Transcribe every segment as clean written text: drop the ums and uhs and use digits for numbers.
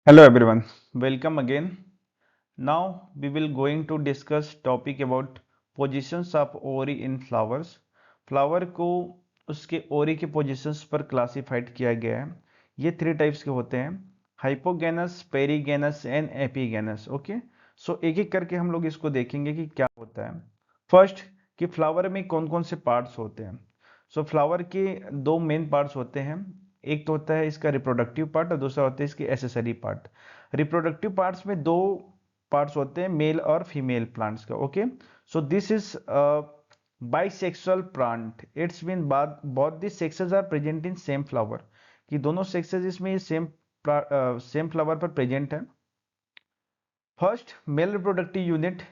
Hello everyone, welcome again. Now we will going to discuss topic about positions of ovary in flowers. Flower को उसके ओरी के positions पर classified किया गया है। ये थ्री टाइप्स के होते हैं, हाइपोगेनस, पेरीगेनस एंड एपीगेनस। ओके, सो एक एक करके हम लोग इसको देखेंगे कि क्या होता है। फर्स्ट, कि फ्लावर में कौन कौन से पार्ट्स होते हैं। सो फ्लावर के दो मेन पार्ट्स होते हैं, एक तो होता है इसका रिप्रोडक्टिव पार्ट और दूसरा होता है इसकी एसेसरी पार्ट। रिप्रोडक्टिव पार्ट्स में दो पार्ट्स होते हैं, मेल और फीमेल प्लांट्स का। Okay, so this is bisexual plant, it's mean both the sexes are present in same flower, कि दोनों सेक्सेस इसमें सेम फ्लावर पर प्रेजेंट है। First, male reproductive unit.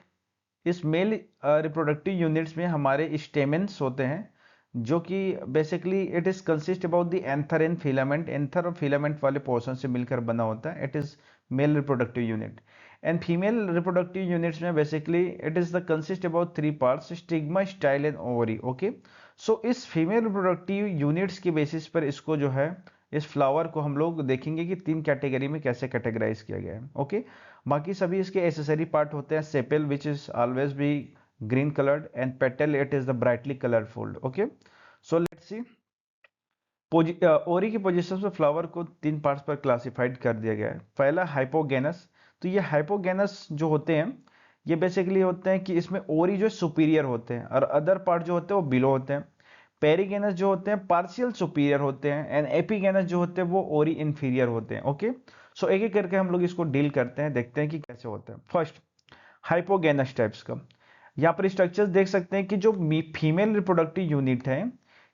इस मेल रिप्रोडक्टिव यूनिट्स में हमारे स्टेमेंस होते हैं, जो कि basically it is consist about the anther and filament. Anther और फिलामेंट वाले पोर्शन से मिलकर बना होता है। It is male reproductive unit. And female reproductive units में basically it is the consist about three parts, stigma, style and ovary. Okay, so इस female reproductive units के बेसिस पर इसको जो है, इस फ्लावर को हम लोग देखेंगे कि तीन कैटेगरी में कैसे कैटेगराइज किया गया है। ओके, बाकी सभी इसके एसेसरी पार्ट होते हैं। Sepal which is always be green coloured and petal it is the brightly colourful. Okay, so let's see. ओरी की पोजीशन में फ्लावर को तीन पार्ट्स पर क्लासिफाइड कर दिया गया है। पहला हाइपोगेनस। तो ये हाइपोगेनस जो होते हैं, ये बेसिकली होते हैं कि इसमें ओरी जो सुपीरियर होते हैं और अदर पार्ट जो होते हैं वो बिलो होते हैं। पेरीगेनस जो होते हैं पार्शियल सुपीरियर होते हैं एंड एपीगेनस जो होते हैं वो ओरी इंफीरियर होते हैं। ओके, सो एक एक करके हम लोग इसको डील करते हैं, देखते हैं कि कैसे होता है। फर्स्ट, हाइपोगेनस टाइप्स का। यहाँ पर स्ट्रक्चर्स देख सकते हैं कि जो फीमेल रिप्रोडक्टिव यूनिट है,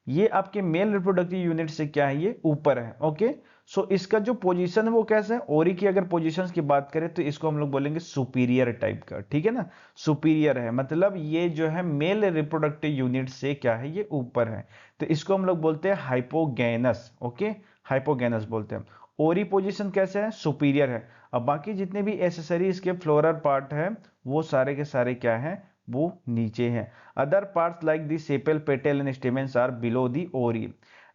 ये आपके मेल रिप्रोडक्टिव यूनिट से क्या है, ये ऊपर है। ओके, सो इसका जो पोजीशन है वो कैसा है, ओरी की अगर पोजीशंस की बात करें तो इसको हम लोग बोलेंगे सुपीरियर टाइप का। ठीक है ना, सुपीरियर है मतलब ये जो है मेल रिप्रोडक्टिव यूनिट से क्या है, ये ऊपर है। तो इसको हम लोग बोलते हैं हाइपोगेनस। ओके, हाइपोगेनस बोलते हैं। ओरी पोजीशन कैसे है, सुपीरियर है। अब बाकी जितने भी एसेसरी इसके फ्लोरल पार्ट है, वो सारे के सारे क्या है, वो नीचे हैं। Other parts like the sepal, petal and stamens are below the ovary.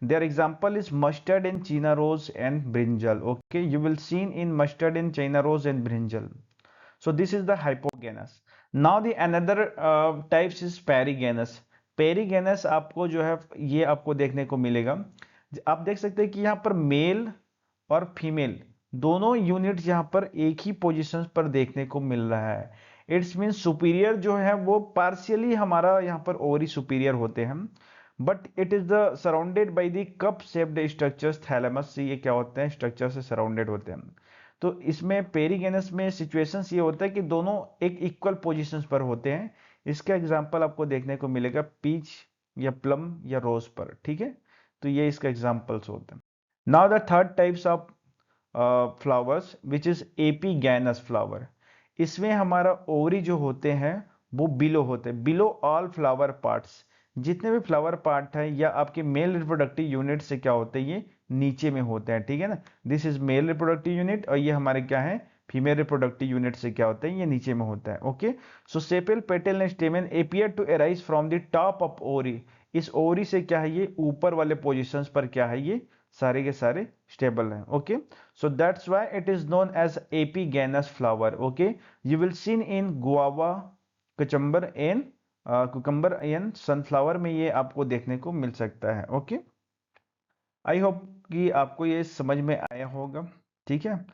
Their example is mustard and China rose and brinjal. Okay, you will seen in mustard and China rose and brinjal. So this is the hypogenous. Now the another types is perigenous. Perigenous आपको जो है ये आपको देखने को मिलेगा। आप देख सकते हैं कि यहाँ पर मेल और फीमेल दोनों यूनिट्स यहाँ पर एक ही पोजीशन पर देखने को मिल रहा है। इट्स मीन सुपीरियर जो है वो पार्शियली हमारा यहाँ पर ओवरी सुपीरियर होते हैं, but it is the surrounded by the cup shaped structures thalamus से ये क्या होते हैं, स्ट्रक्चर से सराउंडेड होते हैं। तो इसमें पेरीगेनस में सिचुएशंस ये होता है कि दोनों एक इक्वल पोजीशंस पर होते हैं। इसका एग्जांपल आपको देखने को मिलेगा पीच या प्लम या रोज पर। ठीक है, तो ये इसका एग्जांपल्स होते हैं। Now the third types of flowers which is epigynous flower. इसमें हमारा ओवरी जो होते हैं वो बिलो होते हैं, बिलो ऑल फ्लावर पार्ट्स। जितने भी फ्लावर पार्ट है या आपके मेल रिप्रोडक्टिव यूनिट से क्या होते हैं, ये नीचे में होते हैं। ठीक है ना, this is male reproductive unit और ये हमारे क्या है, फीमेल रिप्रोडक्टिव यूनिट से क्या होते हैं, ये नीचे में होता है। Okay, so sepal, petal and stamen appear to arise from the top of ovary. इस ओवरी से क्या है, ये ऊपर वाले पोजिशन पर क्या है, ये सारे के सारे स्टेबल हैं। Okay, so that's why it is known as epigenous flower. Okay, you will seen in guava, cucumber and sunflower में ये आपको देखने को मिल सकता है। ओके, आई होप कि आपको ये समझ में आया होगा। ठीक है,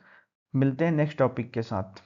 मिलते हैं नेक्स्ट टॉपिक के साथ।